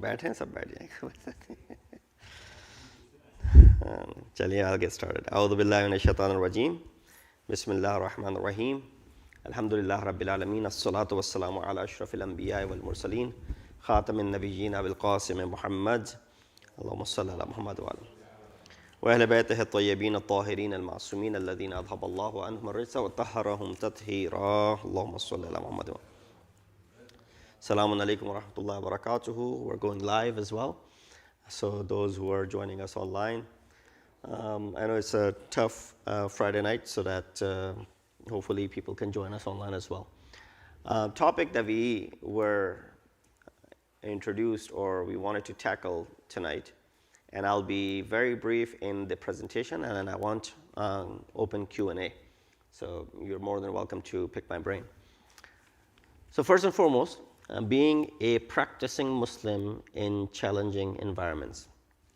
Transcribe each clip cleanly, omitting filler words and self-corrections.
बैठे हैं सब बैठ जाएंगे चलिए I'll get started أعوذ بالله من الشيطان الرجيم بسم الله الرحمن الرحيم الحمد لله رب العالمين الصلاة والسلام على أشرف الأنبياء والمرسلين خاتم النبيين أبي القاسم محمد اللهم صل على محمد وأهل بيته الطيبين الطاهرين المعصومين الذين أذهب الله عنهم الرجس وطهرهم تطهيرا اللهم صل على محمد Assalamu alaikum wa rahmatullahi wa barakatuhu. We're going live as well. So those who are joining us online, I know it's a tough Friday night, so that hopefully people can join us online as well. Topic that we were introduced or we wanted to tackle tonight, and I'll be very brief in the presentation, and then I want open Q&A. So you're more than welcome to pick my brain. So first and foremost, being a practicing Muslim in challenging environments.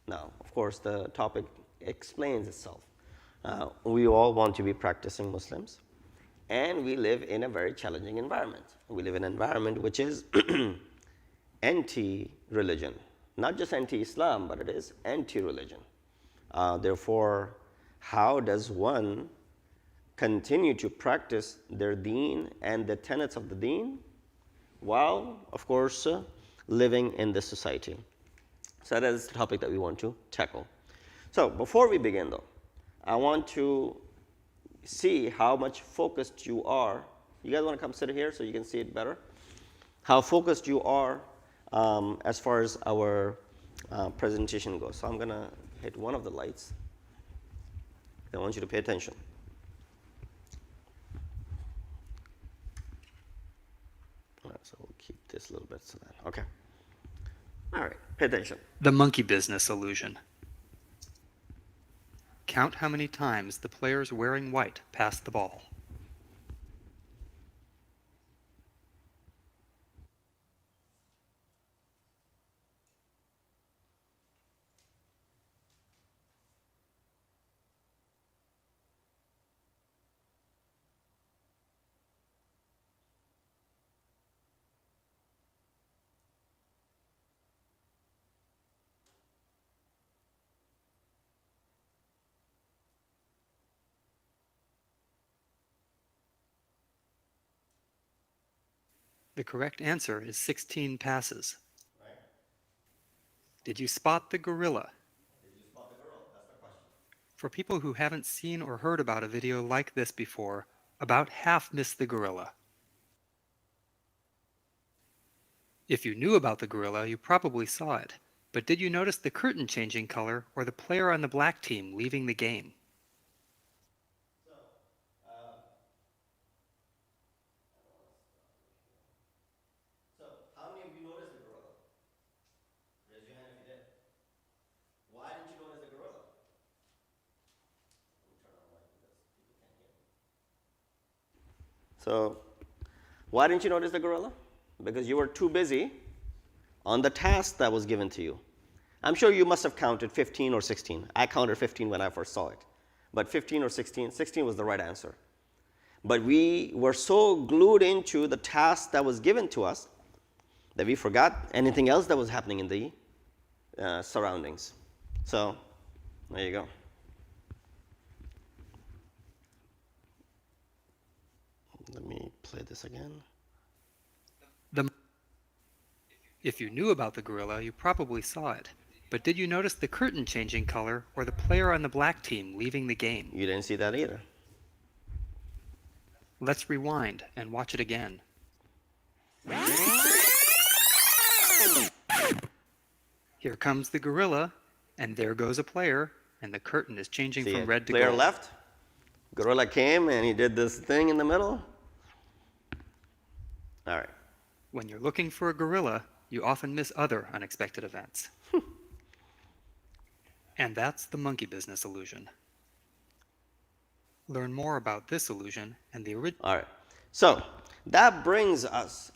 Now, of course, the topic explains itself. We all want to be practicing Muslims, and we live in a very challenging environment. We live in an environment which is anti-religion, not just anti-Islam, but it is anti-religion. Therefore, how does one continue to practice their deen and the tenets of the deen while, of course, living in this society? So that is the topic that we want to tackle. So before we begin, though, I want to see how much focused you are. You guys want to come sit here so you can see it better? How focused you are as far as our presentation goes. So I'm going to hit one of the lights. I want you to pay attention. So we'll keep this a little bit so that, okay. All right, pay attention. The monkey business illusion. Count how many times the players wearing white pass the ball. The correct answer is 16 passes. Right. Did you spot the gorilla? Did you spot the gorilla? That's the question. For people who haven't seen or heard about a video like this before, about half missed the gorilla. If you knew about the gorilla, you probably saw it. But did you notice the curtain changing color or the player on the black team leaving the game? So how many of you noticed the gorilla? Raise your hand if you did. Why didn't you notice the gorilla? Let me turn on the mic because people can't hear me. So why didn't you notice the gorilla? Because you were too busy on the task that was given to you. I'm sure you must have counted 15 or 16. I counted 15 when I first saw it. But 15 or 16, 16 was the right answer. But we were so glued into the task that was given to us that we forgot anything else that was happening in the surroundings. So there you go. Let me play this again. If you knew about the gorilla, you probably saw it. But did you notice the curtain changing color or the player on the black team leaving the game? You didn't see that either. Let's rewind and watch it again. Here comes the gorilla, and there goes a player, and the curtain is changing from red to gold. Player left, gorilla came, and he did this thing in the middle. All right. When you're looking for a gorilla, you often miss other unexpected events. And that's the monkey business illusion. Learn more about this illusion and the original. All right. So that brings us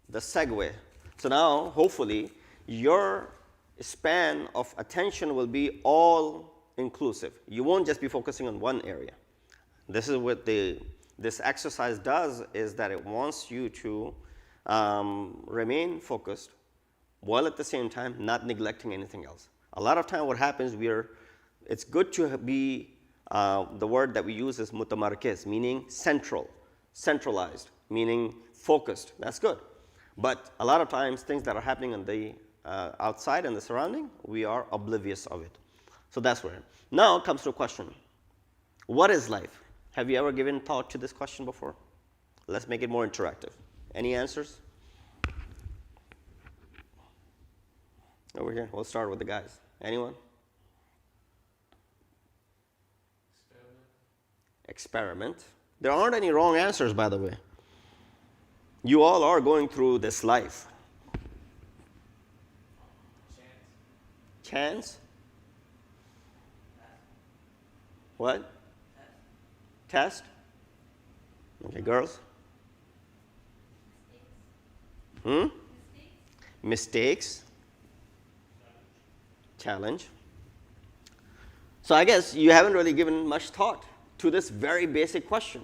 the segue. So now, hopefully, your span of attention will be all inclusive. You won't just be focusing on one area. This is what this exercise does, is that it wants you to remain focused, while at the same time not neglecting anything else. A lot of time what happens, it's good to be, the word that we use is mutamarkiz, meaning centralized, meaning focused. That's good. But a lot of times things that are happening on the outside and the surrounding, we are oblivious of it. So that's where. Now comes to a question. What is life? Have you ever given thought to this question before? Let's make it more interactive. Any answers? Over here. We'll start with the guys. Anyone? Experiment. There aren't any wrong answers, by the way. You all are going through this life. Chance? What? Test? Okay, girls? Mistakes? Challenge. So I guess you haven't really given much thought to this very basic question.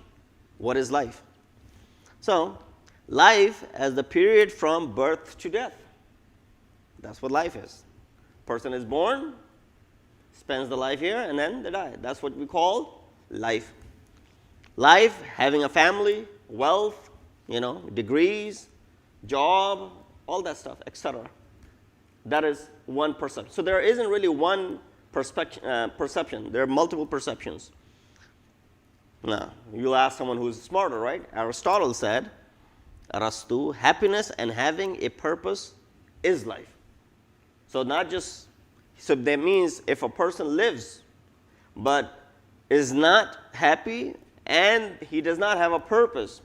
What is life? So, life as the period from birth to death. That's what life is. Person is born, spends the life here, and then they die. That's what we call life. Life, having a family, wealth, degrees, job, all that stuff, etc. That is one perception. So there isn't really one perception. There are multiple perceptions. Now, you'll ask someone who's smarter, right? Aristotle said, Arastu, happiness and having a purpose is life. So that means if a person lives but is not happy and he does not have a purpose,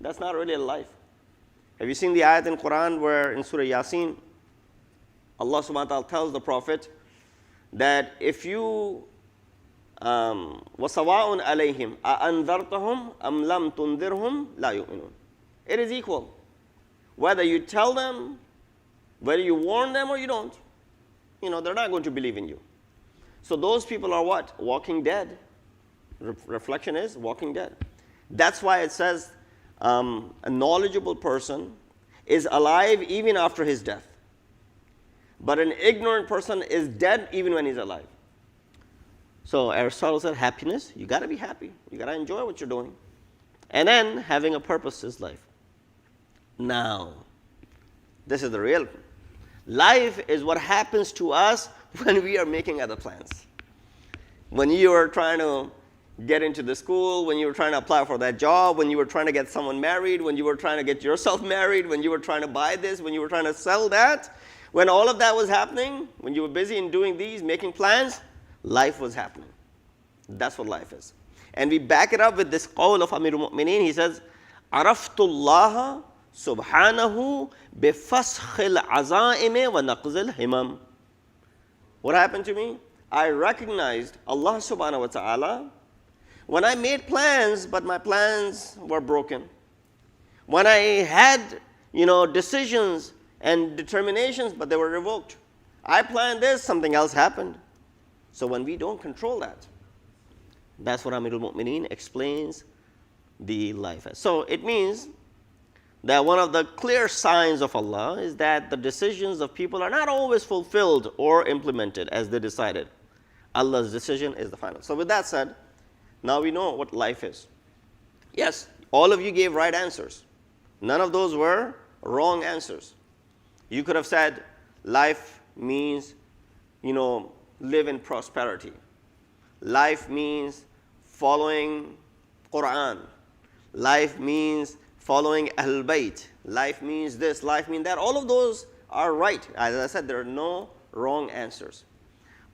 that's not really a life. Have you seen the ayat in Quran where in Surah Yasin, Allah subhanahu wa ta'ala tells the Prophet that if you وَسَوَاءٌ عَلَيْهِمْ أَأَنذَرْتَهُمْ أَمْ لَمْ تُنذِرْهُمْ لَا يُؤْمِنُونَ. It is equal. Whether you tell them, whether you warn them or you don't, they're not going to believe in you. So those people are what? Walking dead. Reflection is walking dead. That's why it says a knowledgeable person is alive even after his death. But an ignorant person is dead even when he's alive. So Aristotle said happiness, you got to be happy. You got to enjoy what you're doing. And then having a purpose is life. Now, this is the real. Life is what happens to us when we are making other plans. When you are trying to get into the school, when you were trying to apply for that job, when you were trying to get someone married, when you were trying to get yourself married, when you were trying to buy this, when you were trying to sell that, when all of that was happening, when you were busy in doing these, making plans, life was happening. That's what life is. And we back it up with this qawl of Amirul Mu'mineen. He says, عَرَفْتُ اللَّهَ سُبْحَانَهُ بِفَسْخِ الْعَزَائِمِ وَنَقْزِ الْهِمَمِ. What happened to me? I recognized Allah subhanahu wa ta'ala when I made plans, but my plans were broken. When I had, decisions and determinations, but they were revoked. I planned this, something else happened. So when we don't control that, that's what Amirul Mu'mineen explains the life as. So it means that one of the clear signs of Allah is that the decisions of people are not always fulfilled or implemented as they decided. Allah's decision is the final. So with that said, now we know what life is. Yes, all of you gave right answers. None of those were wrong answers. You could have said life means, live in prosperity. Life means following Quran. Life means following Ahlul Bayt. Life means this, life means that. All of those are right. As I said, there are no wrong answers.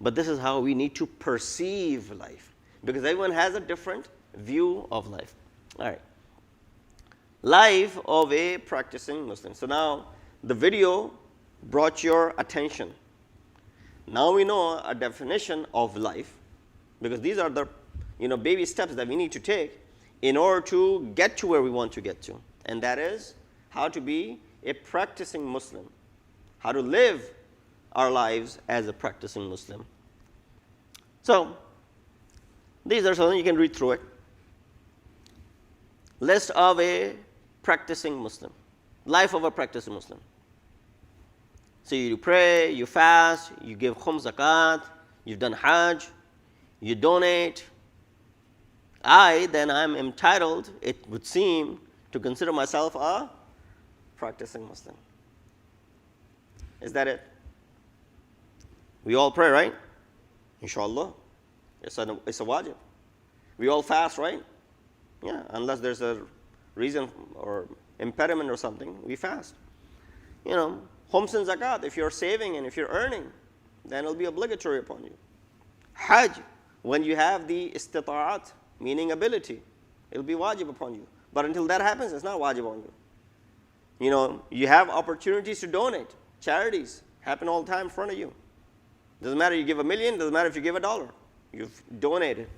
But this is how we need to perceive life, because everyone has a different view of life. All right. Life of a practicing Muslim. So now the video brought your attention. Now we know a definition of life, because these are the baby steps that we need to take in order to get to where we want to get to. And that is how to be a practicing Muslim, how to live our lives as a practicing Muslim. So these are something you can read through it. List of a practicing Muslim. Life of a practicing Muslim. So you pray, you fast, you give khums zakat, you've done hajj, you donate. Then I'm entitled, it would seem, to consider myself a practicing Muslim. Is that it? We all pray, right? Inshallah. It's a wajib. We all fast, right? Yeah, unless there's a reason or impediment or something, we fast. Khums and zakat, if you're saving and if you're earning, then it'll be obligatory upon you. Hajj, when you have the istita'at, meaning ability, it'll be wajib upon you. But until that happens, it's not wajib on you. You have opportunities to donate. Charities happen all the time in front of you. Doesn't matter you give $1 million, doesn't matter if you give $1. You've donated.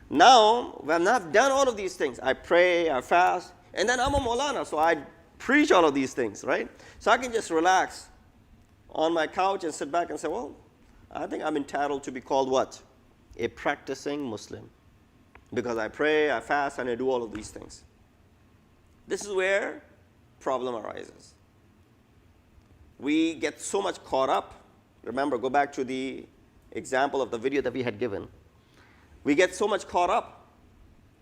Now, when I've done all of these things, I pray, I fast, and then I'm a Maulana, so I preach all of these things, right? So I can just relax on my couch and sit back and say, well, I think I'm entitled to be called what? A practicing Muslim. Because I pray, I fast, and I do all of these things. This is where problem arises. We get so much caught up. Remember, go back to the example of the video that we had given. We get so much caught up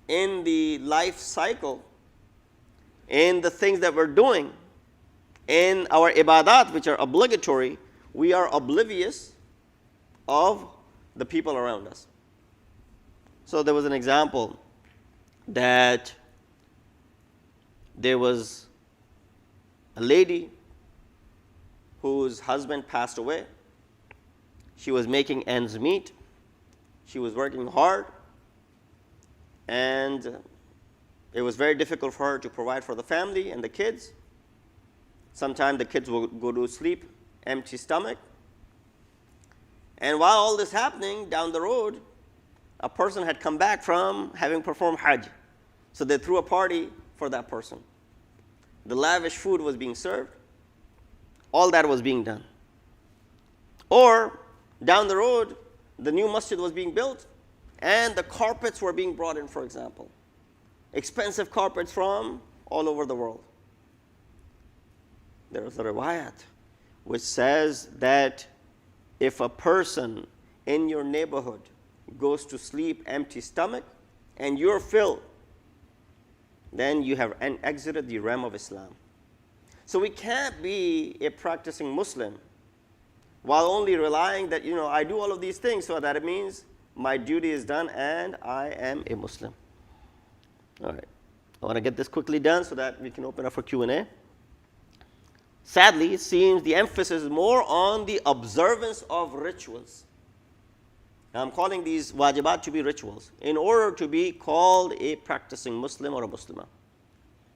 in the life cycle, in the things that we're doing, in our ibadat, which are obligatory, we are oblivious of the people around us. So there was an example that there was a lady whose husband passed away. She was making ends meet. She was working hard, and it was very difficult for her to provide for the family and the kids. Sometimes the kids will go to sleep, empty stomach. And while all this happening, down the road, a person had come back from having performed Hajj. So they threw a party for that person. The lavish food was being served. All that was being done. Or down the road, the new masjid was being built, and the carpets were being brought in, for example. Expensive carpets from all over the world. There is a riwayat which says that if a person in your neighborhood goes to sleep empty stomach and you're filled, then you have exited the realm of Islam. So we can't be a practicing Muslim while only relying that, I do all of these things, so that it means my duty is done and I am a Muslim. All right. I want to get this quickly done so that we can open up for Q&A. Sadly, it seems the emphasis is more on the observance of rituals. Now, I'm calling these wajibat to be rituals in order to be called a practicing Muslim or a Muslimah.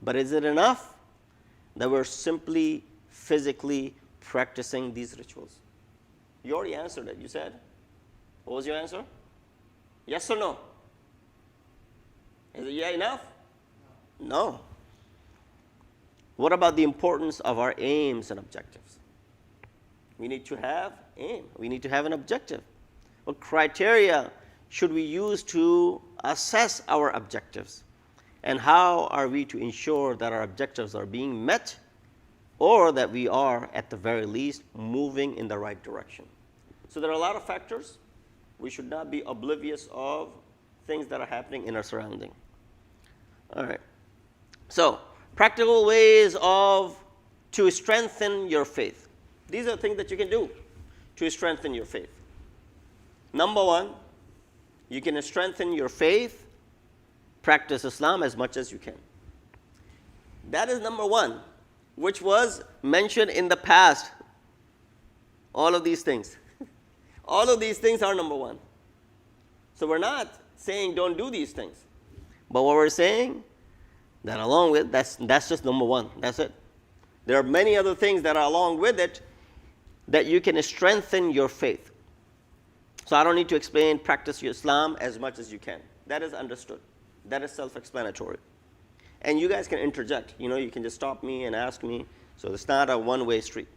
But is it enough that we're simply physically practicing these rituals? You already answered it. You said. What was your answer? Yes or no? Is it yeah enough? No. What about the importance of our aims and objectives? We need to have aim. We need to have an objective. What criteria should we use to assess our objectives? And how are we to ensure that our objectives are being met, or that we are, at the very least, moving in the right direction? So there are a lot of factors. We should not be oblivious of things that are happening in our surrounding. All right. So, practical ways to strengthen your faith. These are things that you can do to strengthen your faith. Number one, you can strengthen your faith, practice Islam as much as you can. That is number one, which was mentioned in the past. All of these things. All of these things are number one. So we're not saying don't do these things. But what we're saying, that along with, that's just number one. That's it. There are many other things that are along with it that you can strengthen your faith. So I don't need to explain practice your Islam as much as you can. That is understood. That is self-explanatory. And you guys can interject. You can just stop me and ask me. So it's not a one-way street.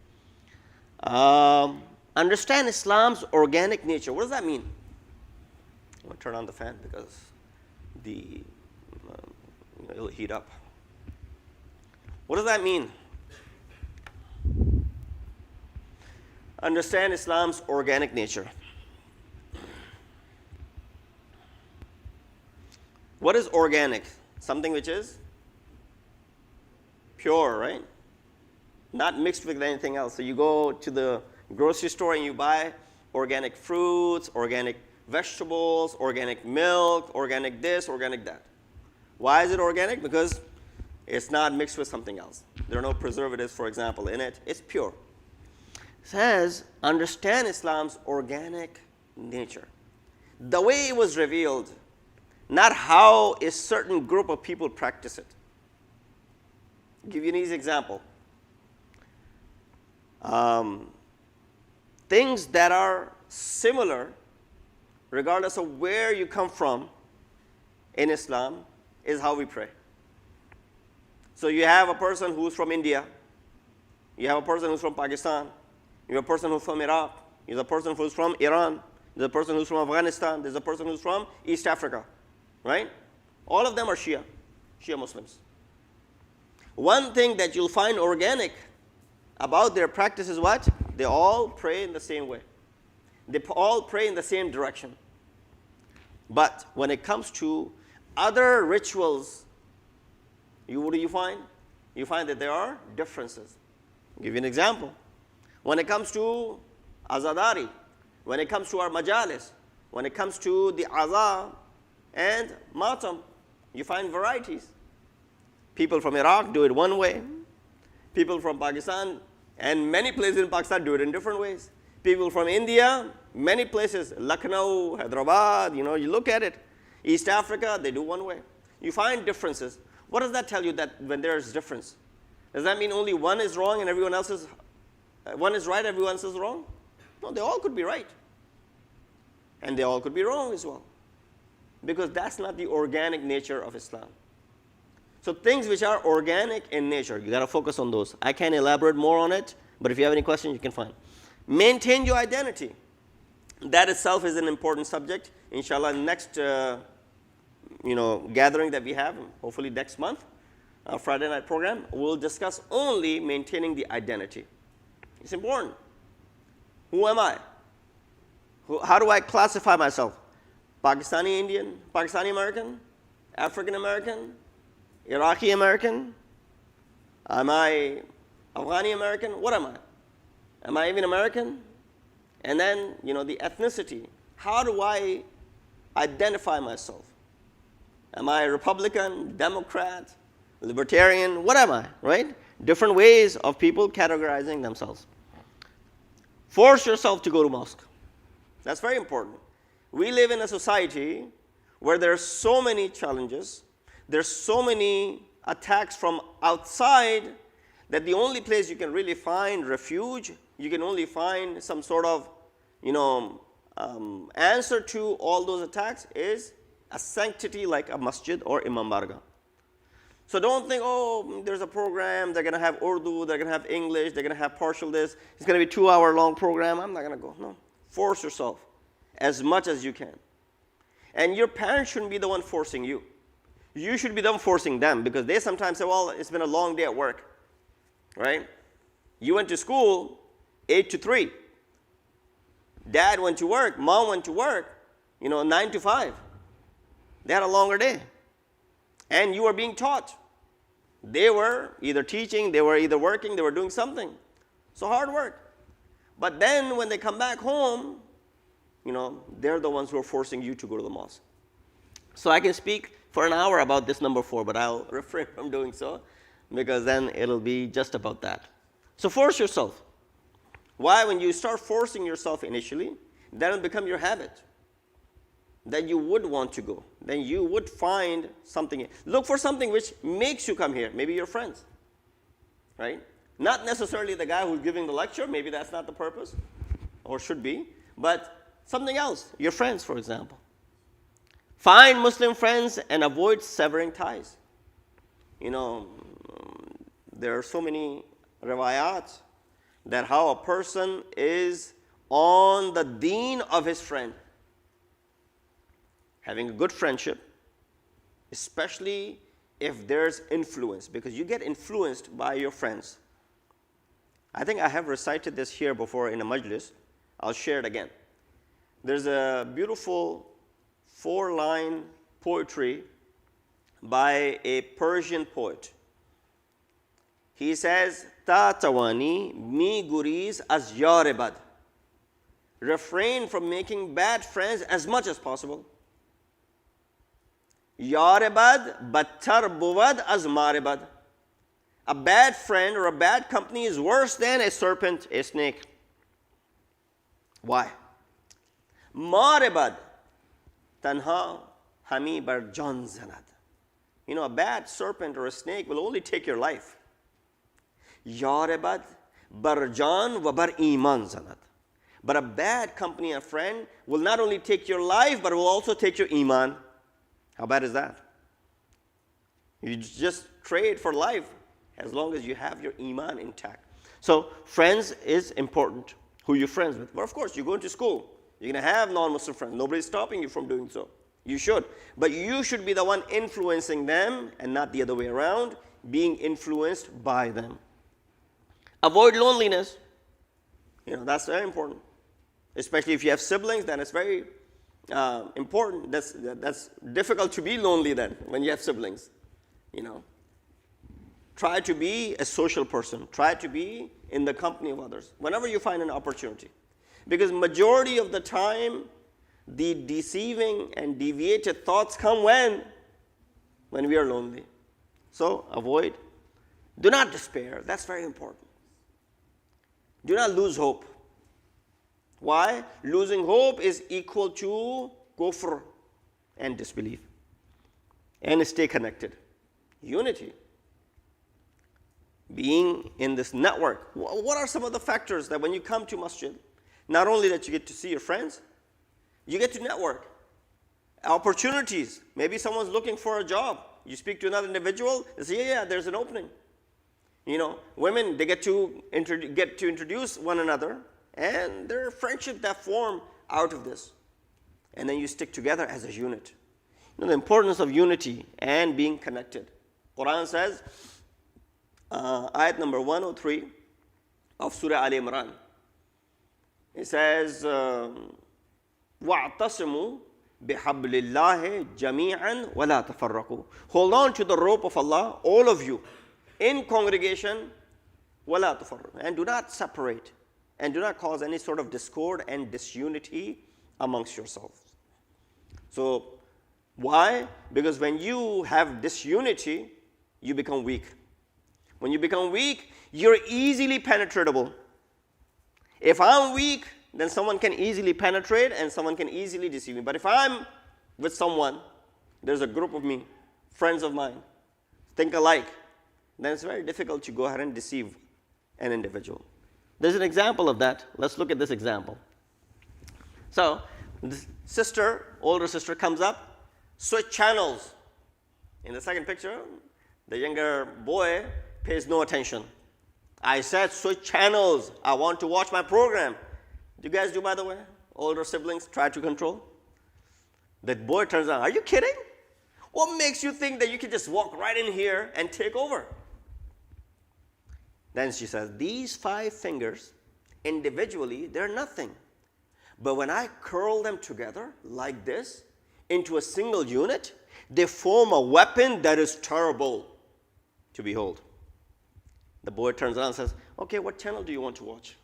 Understand Islam's organic nature. What does that mean? I'm going to turn on the fan because it'll heat up. What does that mean? Understand Islam's organic nature. What is organic? Something which is pure, right? Not mixed with anything else. So you go to the grocery store and you buy organic fruits, organic vegetables, organic milk, organic this, organic that. Why is it organic? Because it's not mixed with something else. There are no preservatives, for example, in it. It's pure. It says, understand Islam's organic nature. The way it was revealed, not how a certain group of people practice it. I'll give you an easy example. Things that are similar, regardless of where you come from in Islam, is how we pray. So you have a person who's from India, you have a person who's from Pakistan, you have a person who's from Iraq, you have a person who's from Iran, there's a person who's from Afghanistan, there's a person who's from East Africa, right? All of them are Shia Muslims. One thing that you'll find organic about their practice is what? They all pray in the same way. They all pray in the same direction. But when it comes to other rituals, what do you find? You find that there are differences. I'll give you an example. When it comes to azadari, when it comes to our majalis, when it comes to the aza and matam, you find varieties. People from Iraq do it one way. People from Pakistan and many places in Pakistan do it in different ways. People from India, many places, Lucknow, Hyderabad, you look at it. East Africa, they do one way. You find differences. What does that tell you that when there is difference? Does that mean only one is wrong and everyone else is, one is right, everyone else is wrong? No, they all could be right. And they all could be wrong as well. Because that's not the organic nature of Islam. So things which are organic in nature, you got to focus on those. I can't elaborate more on it, but if you have any questions, you can find. Maintain your identity. That itself is an important subject. Inshallah, next gathering that we have, hopefully next month, Friday night program, we'll discuss only maintaining the identity. It's important. Who am I? How do I classify myself? Pakistani Indian, Pakistani American, African American, Iraqi American? Am I Afghani American? What am I? Am I even American? And then, the ethnicity. How do I identify myself? Am I Republican, Democrat, Libertarian? What am I, right? Different ways of people categorizing themselves. Force yourself to go to mosque. That's very important. We live in a society where there are so many challenges, there's so many attacks from outside that the only place you can really find refuge, you can only find some sort of, answer to all those attacks is a sanctity like a masjid or Imam Barga. So don't think, there's a program, they're going to have Urdu, they're going to have English, they're going to have partial this, it's going to be a 2-hour long program, I'm not going to go. No, force yourself as much as you can. And your parents shouldn't be the one forcing you. You should be the one forcing them, because they sometimes say, well, it's been a long day at work, right? You went to school 8 to 3. Dad went to work, mom went to work, 9 to 5. They had a longer day. And you were being taught. They were either teaching, they were either working, they were doing something. So hard work. But then when they come back home, they're the ones who are forcing you to go to the mosque. So I can speak for an hour about this number 4, but I'll refrain from doing so, because then it'll be just about that. So force yourself. Why? When you start forcing yourself initially, then it'll become your habit. Then you would want to go. Then you would find something. Look for something which makes you come here. Maybe your friends, right? Not necessarily the guy who's giving the lecture. Maybe that's not the purpose, or should be. But something else. Your friends, for example. Find Muslim friends and avoid severing ties. There are so many riwayat that how a person is on the deen of his friend. Having a good friendship, especially if there's influence, because you get influenced by your friends. I think I have recited this here before in a majlis. I'll share it again. There's a beautiful 4-line poetry by a Persian poet. He says, Ta tawani mi guriz az yar bad. Refrain from making bad friends as much as possible. Yar bad battar buvad az mar bad. A bad friend or a bad company is worse than a serpent, a snake. Why? Mar bad tanha hami bar jan zanad. You know, a bad serpent or a snake will only take your life. Yar bad bar jan wa bar iman zanad. But a bad company, a friend, will not only take your life, but will also take your iman. How bad is that? You just trade for life as long as you have your iman intact. So friends is important. Who you're friends with. Well, of course, you go into school. You're going to have non-Muslim friends. Nobody's stopping you from doing so. You should. But you should be the one influencing them and not the other way around, being influenced by them. Avoid loneliness. You know, that's very important. Especially if you have siblings, then it's very important. That's difficult to be lonely then when you have siblings. You know, try to be a social person. Try to be in the company of others whenever you find an opportunity. Because majority of the time, the deceiving and deviated thoughts come when we are lonely. So avoid. Do not despair. That's very important. Do not lose hope. Why? Losing hope is equal to kufr and disbelief. And stay connected. Unity. Being in this network. What are some of the factors that when you come to masjid, not only that you get to see your friends, you get to network. Opportunities. Maybe someone's looking for a job. You speak to another individual, they say, yeah, there's an opening. You know, women, they get to introduce one another, and there are friendships that form out of this. And then you stick together as a unit. You know, the importance of unity and being connected. Quran says, ayat number 103 of Surah Al-Imran. It says, وَاعْتَصِمُوا بِحَبْلِ اللَّهِ جَمِيعًا وَلَا تَفَرَّقُوا. Hold on to the rope of Allah, all of you, in congregation, وَلَا تَفَرَّقُوا. And do not separate. And do not cause any sort of discord and disunity amongst yourselves. So, why? Because when you have disunity, you become weak. When you become weak, you're easily penetratable. If I'm weak, then someone can easily penetrate and someone can easily deceive me. But if I'm with someone, there's a group of me, friends of mine, think alike, then it's very difficult to go ahead and deceive an individual. There's an example of that. Let's look at this example. So, this sister, older sister comes up, switch channels. In the second picture, the younger boy pays no attention. I said switch channels. I want to watch my program. Do you guys do, by the way? Older siblings try to control. The boy turns around. Are you kidding? What makes you think that you can just walk right in here and take over? Then she says, these 5 fingers, individually, they're nothing. But when I curl them together like this, into a single unit, they form a weapon that is terrible to behold. The boy turns around and says, okay, what channel do you want to watch?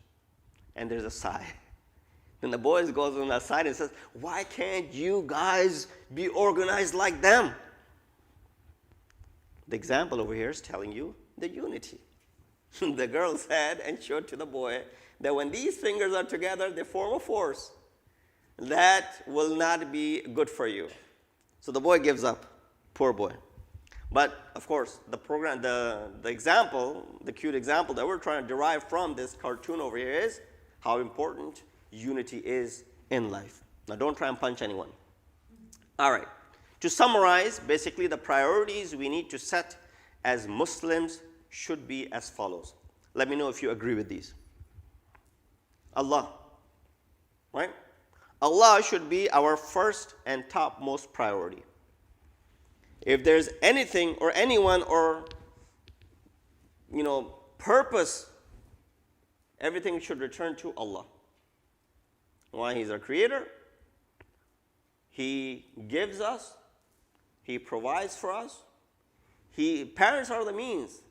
And there's a sigh. Then the boy goes on that side and says, why can't you guys be organized like them? The example over here is telling you the unity. The girl said and showed to the boy that when these fingers are together, they form a force. That will not be good for you. So the boy gives up. Poor boy. But of course, the program, the example, the cute example that we're trying to derive from this cartoon over here is how important unity is in life. Now don't try and punch anyone. All right. To summarize, basically the priorities we need to set as Muslims should be as follows. Let me know if you agree with these. Allah, right? Allah should be our first and topmost priority. If there's anything or anyone or, purpose everything should return to Allah. Why? He's our creator. He gives us. He provides for us. Parents are the means.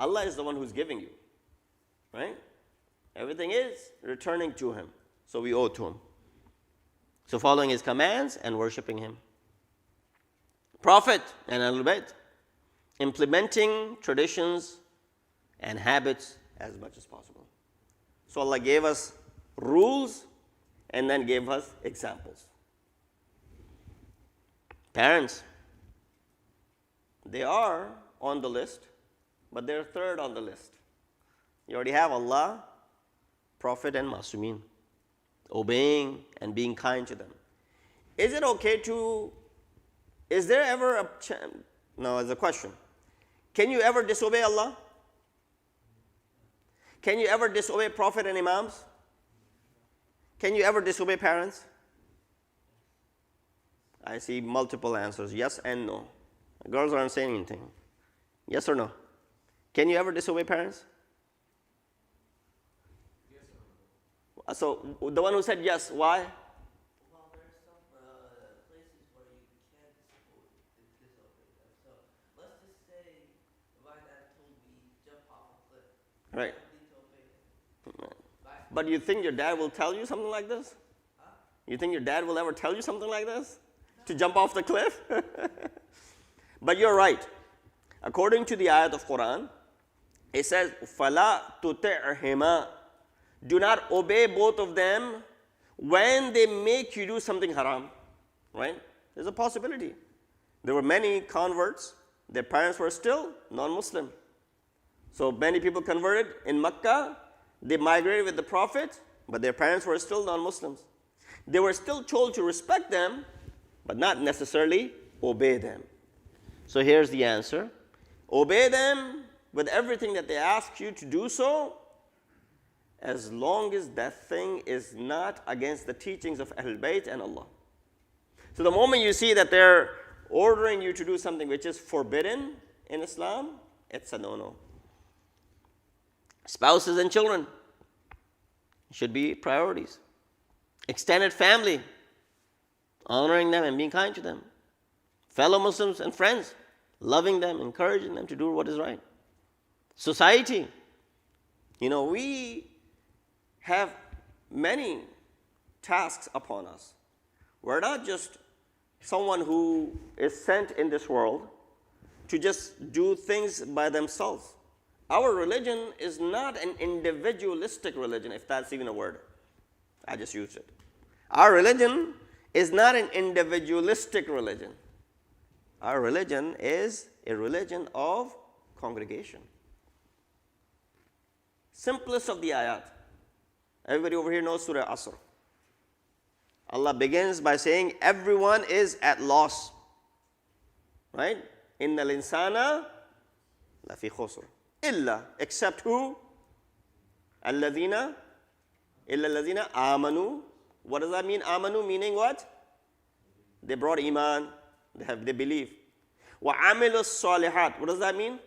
Allah is the one who's giving you. Right? Everything is returning to Him. So we owe to Him. So following His commands and worshiping Him. Prophet and Ahlul Bayt. Implementing traditions and habits as much as possible. So Allah gave us rules and then gave us examples. Parents, they are on the list, but they're third on the list. You already have Allah, Prophet, and Masumin. Obeying and being kind to them. Is it okay to, is there ever a, no, it's a question. Can you ever disobey Allah? Can you ever disobey Prophet and Imams? Can you ever disobey parents? I see multiple answers, yes and no. The girls aren't saying anything. Yes or no? Can you ever disobey parents? Yes or no? So the one who said yes, why? Well, there are some places where you can disobey them. So let's just say my dad told me jump off a cliff. Right. I need to obey him. But you think your dad will tell you something like this? Huh? You think your dad will ever tell you something like this? To jump off the cliff? But you're right. According to the ayat of Quran, it says, فَلَا تُطِعْهِمَا. Do not obey both of them when they make you do something haram. Right? There's a possibility. There were many converts. Their parents were still non-Muslim. So many people converted in Makkah. They migrated with the Prophet, but their parents were still non-Muslims. They were still told to respect them, but not necessarily obey them. So here's the answer. Obey them with everything that they ask you to do so, as long as that thing is not against the teachings of Ahlul Bayt and Allah. So the moment you see that they're ordering you to do something which is forbidden in Islam, it's a no-no. Spouses and children should be priorities. Extended family, honoring them and being kind to them. Fellow Muslims and friends, loving them, encouraging them to do what is right. Society, we have many tasks upon us. We're not just someone who is sent in this world to just do things by themselves. Our religion is not an individualistic religion, if that's even a word. I just used it. Our religion is not an individualistic religion. Our religion is a religion of congregation. Simplest of the ayat. Everybody over here knows Surah Asr. Allah begins by saying everyone is at loss. Right? Innal insana lafi khusr. Illa, except who? Illa alladhina amanu. What does that mean? Amanu meaning what? They brought iman. They believe. Wa amilus salihat. What does that mean?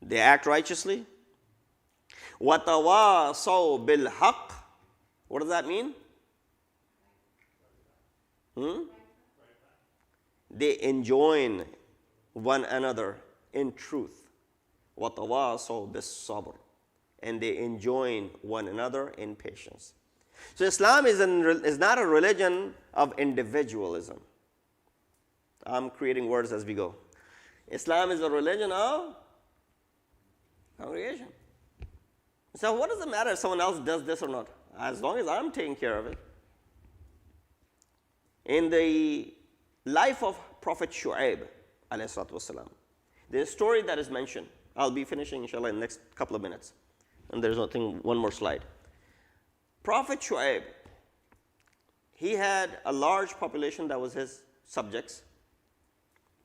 They act righteously. Wa tawasaw bil haqq. What does that mean? They enjoin one another in truth. Wa tawasaw bis sabr. And they enjoin one another in patience. So Islam is not a religion of individualism. I'm creating words as we go. Islam is a religion of congregation. So what does it matter if someone else does this or not? As long as I'm taking care of it. In the life of Prophet Shu'aib, there's a story that is mentioned. I'll be finishing, inshallah, in the next couple of minutes. And there's one more slide. Prophet Shu'aib, he had a large population that was his subjects.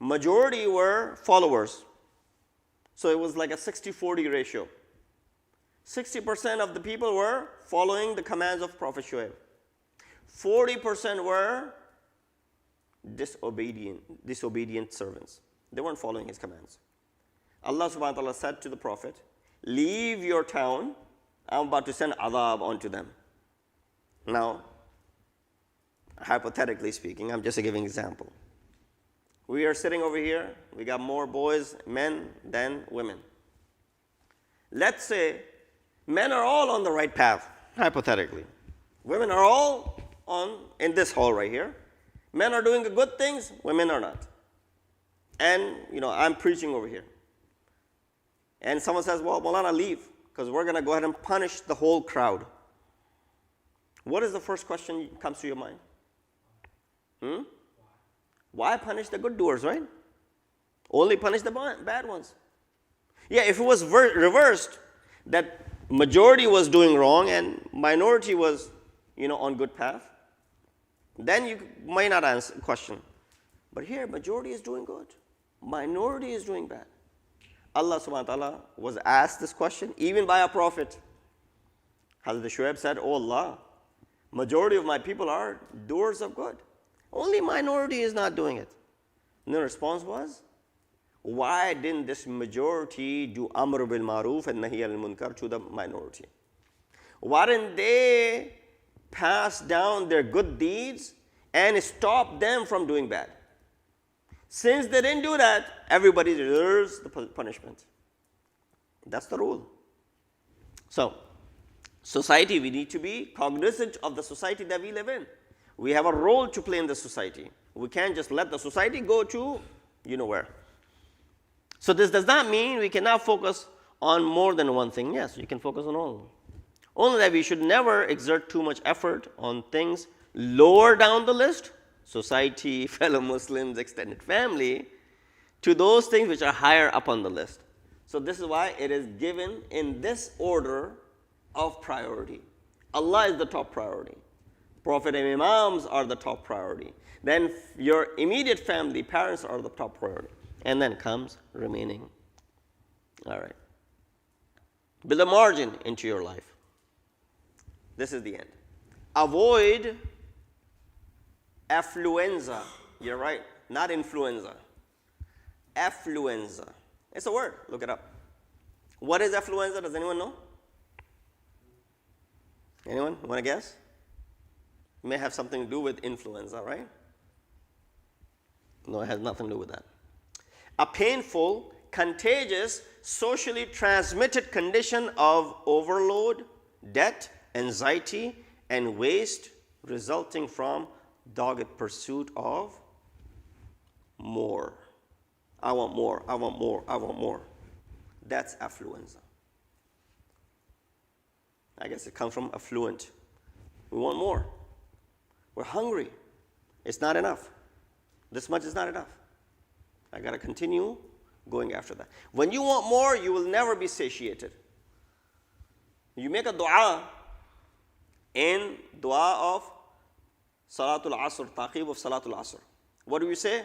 Majority were followers. So it was like a 60-40 ratio. 60% of the people were following the commands of Prophet Shu'aib. 40% were disobedient servants. They weren't following his commands. Allah subhanahu wa ta'ala said to the Prophet, leave your town I'm about to send adab onto them. Now, hypothetically speaking, I'm just giving an example. We are sitting over here, we got more boys, men than women. Let's say men are all on the right path, hypothetically. Women are all in this hall right here. Men are doing the good things, women are not. And, I'm preaching over here. And someone says, well, Maulana, leave, because we're going to go ahead and punish the whole crowd. What is the first question that comes to your mind? Why punish the good doers, right? Only punish the bad ones. Yeah, if it was reversed, that majority was doing wrong and minority was, on good path, then you might not answer the question. But here, majority is doing good. Minority is doing bad. Allah subhanahu wa ta'ala was asked this question even by a prophet. Hazrat Syed said, oh Allah, majority of my people are doers of good. Only minority is not doing it. And the response was, why didn't this majority do Amr bil Maruf and Nahi al Munkar to the minority? Why didn't they pass down their good deeds and stop them from doing bad? Since they didn't do that, everybody deserves the punishment. That's the rule. So, society, we need to be cognizant of the society that we live in. We have a role to play in the society. We can't just let the society go to where. So this does not mean we cannot focus on more than one thing. Yes, you can focus on all. Only that we should never exert too much effort on things lower down the list, society, fellow Muslims, extended family, to those things which are higher up on the list. So this is why it is given in this order of priority. Allah is the top priority. Prophet and Imams are the top priority. Then your immediate family, parents are the top priority. And then comes remaining. All right. Build a margin into your life. This is the end. Avoid affluenza. You're right, not influenza. Affluenza. It's a word. Look it up. What is affluenza? Does anyone know? Anyone want to guess? It may have something to do with influenza, right? No, it has nothing to do with that. A painful, contagious, socially transmitted condition of overload, debt, anxiety, and waste resulting from dogged pursuit of more. I want more, I want more, I want more. That's affluenza. I guess it comes from affluent. We want more. We're hungry. It's not enough. This much is not enough. I got to continue going after that. When you want more, you will never be satiated. You make a dua in dua of Salatul Asr, taqib of Salatul Asr. What do you say?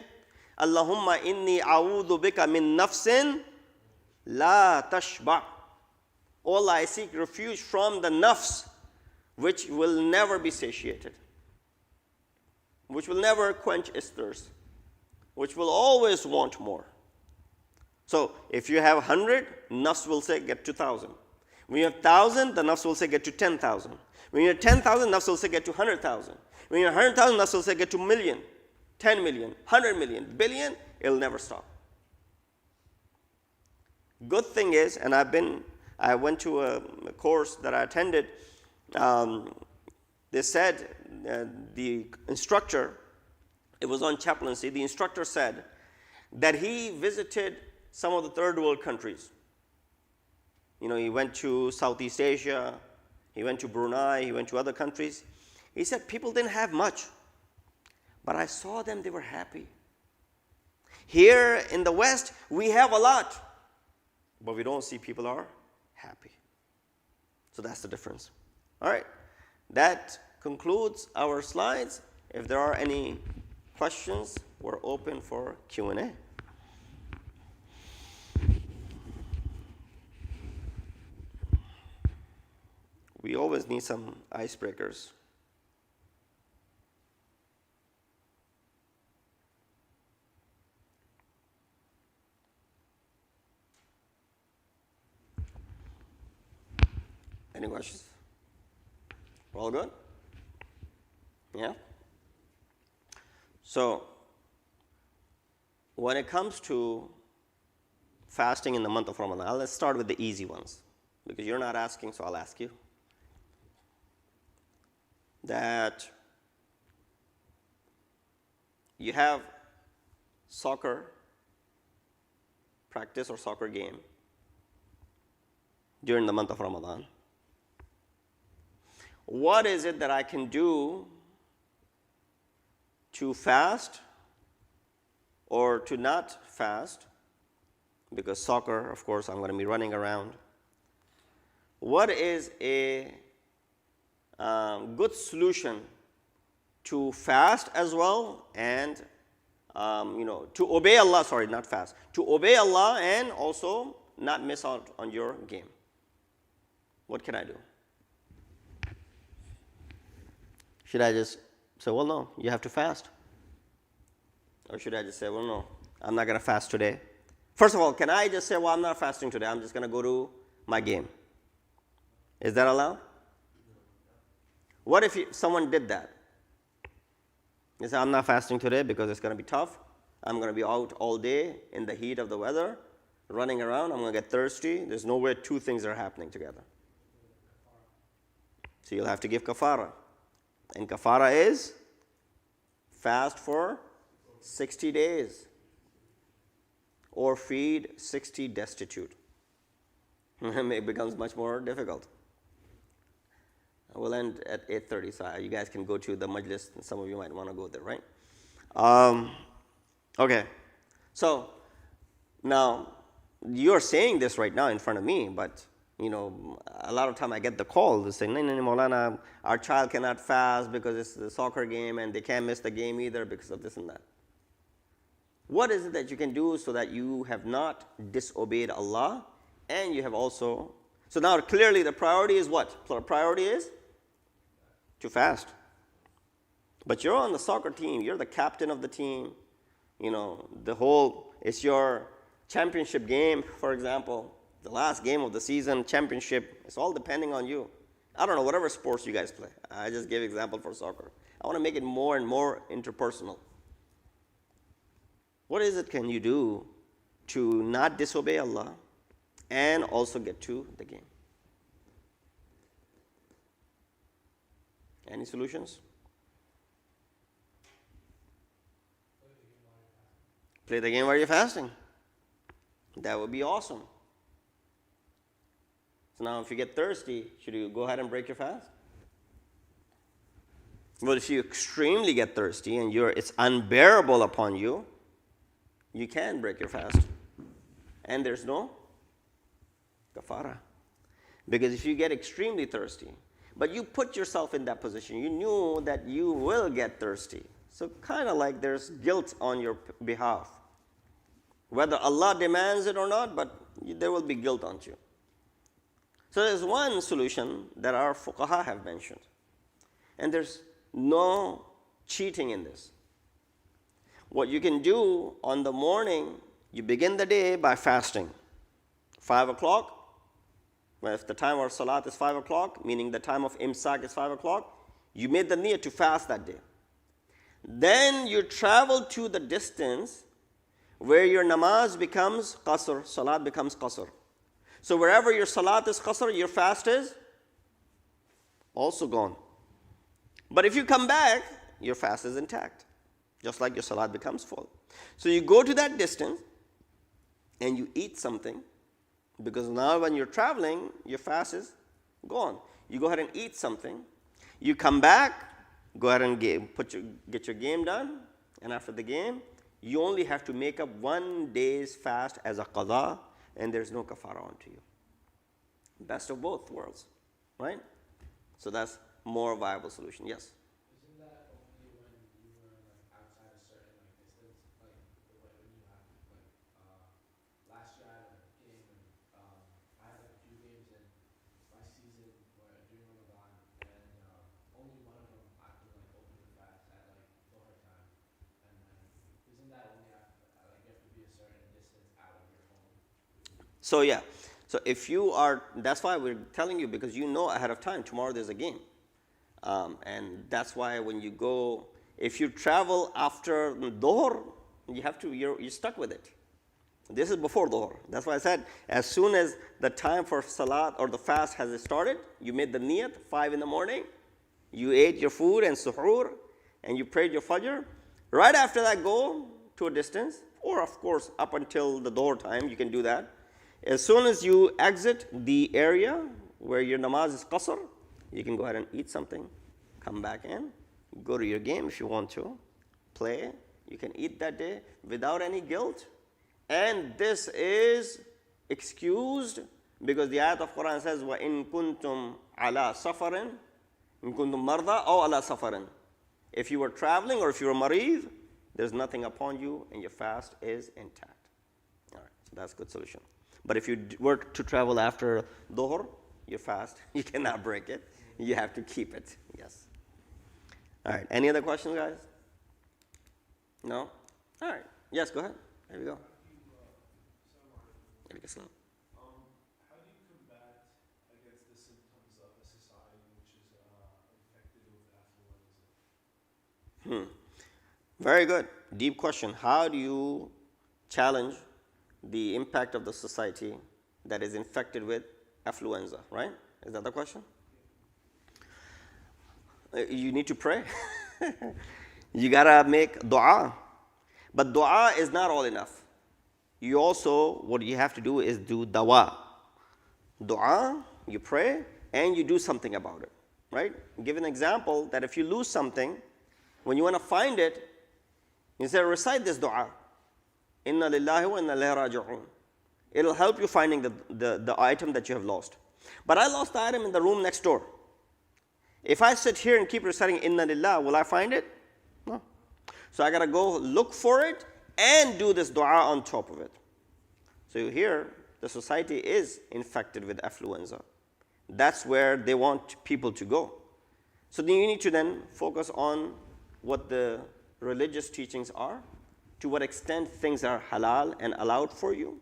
Allahumma inni a'udhu bika min nafsin la tashba'. Oh Allah, I seek refuge from the nafs, which will never be satiated, which will never quench its thirst, which will always want more. So if you have 100, nafs will say get to 1,000. When you have 1,000, the nafs will say get to 10,000. When you have 10,000, nafs will say get to 100,000. When you have 100,000, nafs will say get to million, 10 million, 100 million, billion, it'll never stop. Good thing is, and I went to a course that I attended, they said, the instructor, it was on chaplaincy, the instructor said that he visited some of the third world countries. He went to Southeast Asia, he went to Brunei, he went to other countries. He said people didn't have much, but I saw them, they were happy. Here in the West, we have a lot, but we don't see people are happy. So that's the difference. All right, that concludes our slides. If there are any questions, we're open for Q&A. We always need some icebreakers. Any questions? All good? Yeah? So, when it comes to fasting in the month of Ramadan, let's start with the easy ones. Because you're not asking, so I'll ask you. That you have soccer practice or soccer game during the month of Ramadan. What is it that I can do to fast or to not fast? Because soccer, of course, I'm going to be running around. What is a good solution to fast as well and to obey Allah, not fast, to obey Allah and also not miss out on your game? What can I do? Should I just say, well, no, you have to fast? Or should I just say, well, no, I'm not going to fast today? First of all, can I just say, well, I'm not fasting today, I'm just going to go to my game? Is that allowed? What if someone did that? They say, I'm not fasting today because it's going to be tough. I'm going to be out all day in the heat of the weather, running around. I'm going to get thirsty. There's no way two things are happening together. So you'll have to give kafara. And kafara is fast for 60 days or feed 60 destitute. It becomes much more difficult. We'll end at 8:30, so you guys can go to the majlis, and some of you might want to go there, right? Okay. So now you're saying this right now in front of me, but a lot of time I get the call. They say, no, Maulana, our child cannot fast because it's the soccer game, and they can't miss the game either because of this and that. What is it that you can do so that you have not disobeyed Allah, and you have also... So now clearly the priority is what? The priority is to fast. But you're on the soccer team. You're the captain of the team. It's your championship game, for example. The last game of the season, championship. It's all depending on you. I don't know, whatever sports you guys play. I just gave example for soccer. I want to make it more and more interpersonal. What is it can you do to not disobey Allah and also get to the game? Any solutions? Play the game while you're fasting. That would be awesome. So now if you get thirsty, should you go ahead and break your fast? Well, if you extremely get thirsty and it's unbearable upon you, you can break your fast. And there's no kafara. Because if you get extremely thirsty, but you put yourself in that position, you knew that you will get thirsty. So kind of like there's guilt on your behalf. Whether Allah demands it or not, but there will be guilt on you. So there's one solution that our fuqaha have mentioned. And there's no cheating in this. What you can do on the morning, you begin the day by fasting. 5 o'clock, well, if the time of salat is 5 o'clock, meaning the time of imsak is 5 o'clock, you made the niyyah to fast that day. Then you travel to the distance where your namaz becomes qasr, salat becomes qasr. So wherever your salat is qasr, your fast is also gone. But if you come back, your fast is intact, just like your salat becomes full. So you go to that distance and you eat something, because now when you're traveling, your fast is gone. You go ahead and eat something. You come back, go ahead and get your game done, and after the game, you only have to make up 1 day's fast as a qada, and there's no kafara onto you. Best of both worlds, right? So that's more viable solution. Yes? Isn't that only when you were outside a certain distance? When you have last year I had a game and I had a few games in my season where during Ramadan, and only one of them I could open the fast at Dhuhr time. And then isn't that only after you have to be a certain distance out of your home? So yeah. So if you are, that's why we're telling you, because you know ahead of time, tomorrow there's a game. And that's why when you go, if you travel after Dhuhr, you're stuck with it. This is before Dhuhr. That's why I said, as soon as the time for Salat or the fast has started, you made the niyat, 5 in the morning, you ate your food and suhoor, and you prayed your Fajr. Right after that, go to a distance, or of course, up until the Dhuhr time, you can do that. As soon as you exit the area where your namaz is qasr, you can go ahead and eat something, come back in, go to your game if you want to, play. You can eat that day without any guilt. And this is excused because the ayat of Quran says, وَإِن كُنْتُمْ عَلَى سَفَرٍ إِن كُنْتُمْ مَرْضَى أَوْ عَلَى سَفَرٍ. If you were traveling or if you were marid, there's nothing upon you and your fast is intact. All right, so that's a good solution. But if you were to travel after Dhuhr, your fast, you cannot break it. You have to keep it. Yes. All right, any other questions, guys? No? All right. Yes, go ahead. There we go. How do you combat against the symptoms of a society which is infected with affluenza? Very good. Deep question. How do you challenge the impact of the society that is infected with affluenza, right? Is that the question? You need to pray. You gotta make dua. But dua is not all enough. You also, what you have to do is do dawa. Dua, you pray, and you do something about it, right? Give an example that if you lose something, when you want to find it, you say, recite this dua. Inna lillahi wa inna ilayhi raji'un. It'll help you finding the item that you have lost. But I lost the item in the room next door. If I sit here and keep reciting Inna lillah, will I find it? No. So I got to go look for it and do this dua on top of it. So here, the society is infected with affluenza. That's where they want people to go. So then you need to then focus on what the religious teachings are, to what extent things are halal and allowed for you,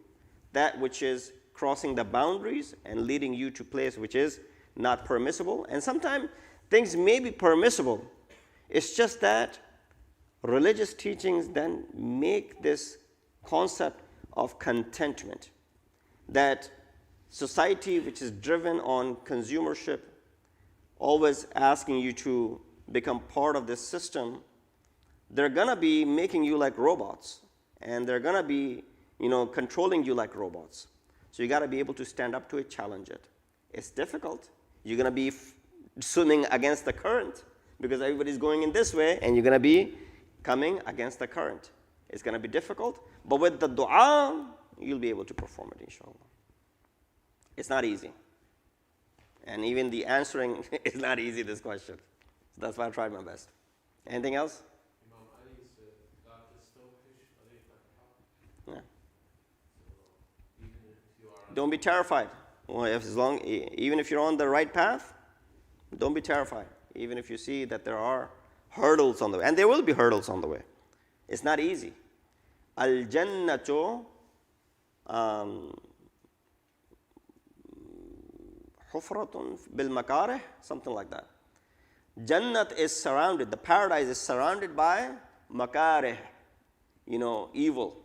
that which is crossing the boundaries and leading you to a place which is not permissible. And sometimes things may be permissible. It's just that religious teachings then make this concept of contentment, that society which is driven on consumership, always asking you to become part of this system, they're going to be making you like robots, and they're going to be, controlling you like robots. So you got to be able to stand up to it, challenge it. It's difficult. You're going to be swimming against the current because everybody's going in this way, and you're going to be coming against the current. It's going to be difficult, but with the dua, you'll be able to perform it, inshallah. It's not easy. And even the answering is not easy, this question. So that's why I tried my best. Anything else? Yeah. Don't be terrified. Well, even if you're on the right path, don't be terrified. Even if you see that there are hurdles on the way. And there will be hurdles on the way. It's not easy. Al-jannatu hufratun bil makarih, something like that. Jannat is surrounded, the paradise is surrounded by makarih, evil,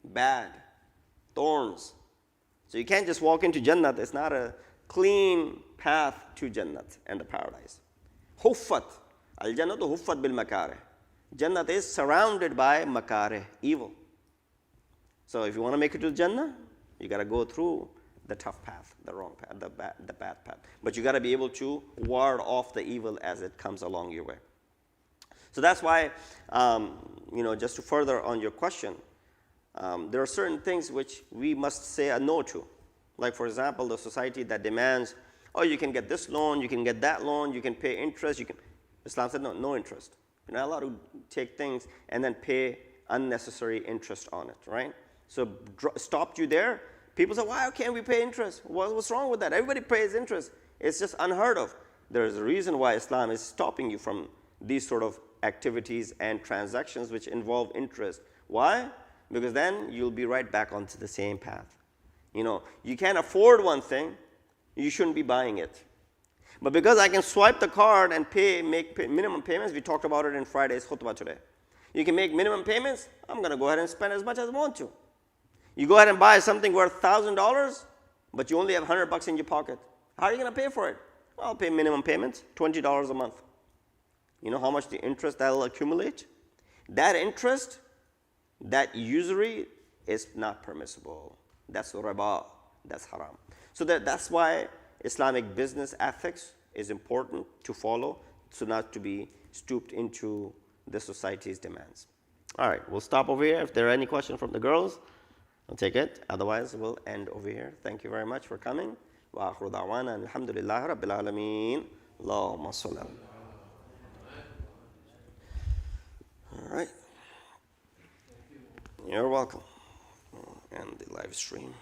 bad, thorns. So you can't just walk into Jannat. It's not a clean path to Jannat and the paradise. Huffat. Al-jannatu huffat bil makarih. Jannat is surrounded by makarih, evil. So if you want to make it to Jannah, you got to go through the tough path, the wrong path, the bad path. But you got to be able to ward off the evil as it comes along your way. So that's why, just to further on your question, there are certain things which we must say a no to. Like, for example, the society that demands, you can get this loan, you can get that loan, you can pay interest, Islam said no interest. You're not allowed to take things and then pay unnecessary interest on it, right? So stopped you there. People say, why can't we pay interest? What's wrong with that? Everybody pays interest. It's just unheard of. There's a reason why Islam is stopping you from these sort of activities and transactions which involve interest. Why? Because then you'll be right back onto the same path. You can't afford one thing, you shouldn't be buying it. But because I can swipe the card and make minimum payments, we talked about it in Friday's khutbah today. You can make minimum payments, I'm going to go ahead and spend as much as I want to. You go ahead and buy something worth $1,000, but you only have $100 in your pocket. How are you going to pay for it? I'll pay minimum payments, $20 a month. You know how much the interest that will accumulate? That interest, that usury is not permissible. That's riba, that's haram. So that's why Islamic business ethics is important to follow, so not to be stooped into the society's demands. All right, we'll stop over here. If there are any questions from the girls, I'll take it. Otherwise, we'll end over here. Thank you very much for coming. Wa akhiru da'wana alhamdulillahi rabbil alameen. Allahumma salli. All right. You're welcome. And the live stream.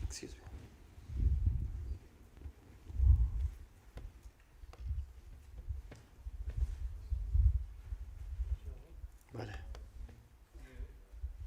Excuse me.